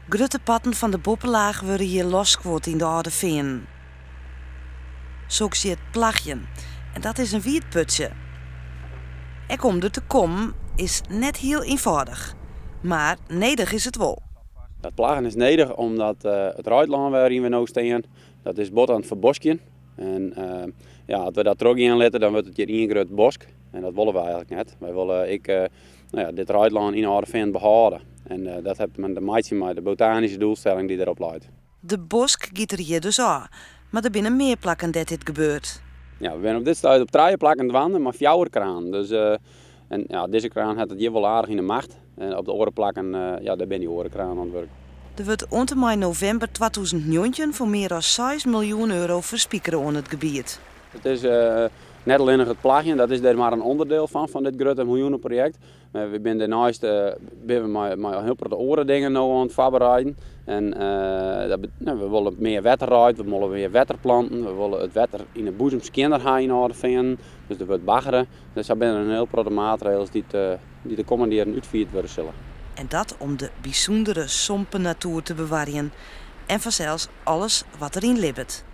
Grote patten van de boppenlaag worden hier losgeword in de oude veen. Zo zie je het plagjen. En dat is een wietputje. En om er te komen is net heel eenvoudig. Maar nedig is het wel. Dat plaggen is nedig omdat het ruitland waarin we nu staan, dat is bot aan het verbosken. En als we dat terug inletten, dan wordt het hier een groot bosk. En dat willen we eigenlijk net. Wij willen dit ruitland in de oude veen behouden. En dat heeft men de meidje met de botanische doelstelling die erop leidt. De bosk giet er hier dus aan. Maar er binnen meer plakken dat dit gebeurt. Ja, we zijn op dit stuit op 3 plakken wanden, maar 4 kraan. Dus deze kraan had het hier wel aardig in de macht. En op de andere plakken, daar ben die orenkraan aan het werk. Er wordt rond mei november 2019 voor meer dan 6 miljoen euro verspiekeren on het gebied. Het is net alleen nog het plagje, dat is er maar een onderdeel van dit grote miljoenenproject. We zijn daarnaast met heel veel andere dingen nu aan het voorbereiden. En we willen meer wetter uit, we willen meer wetter planten, we willen het wetter in de boezemskinder houden vinden. Dus er wordt baggeren. Dus dat zijn een heel grote maatregelen die de komende jaren uitgevoerd worden zullen. En dat om de bijzondere sompen natuur te bewaren. En vanzelfs alles wat erin libbet.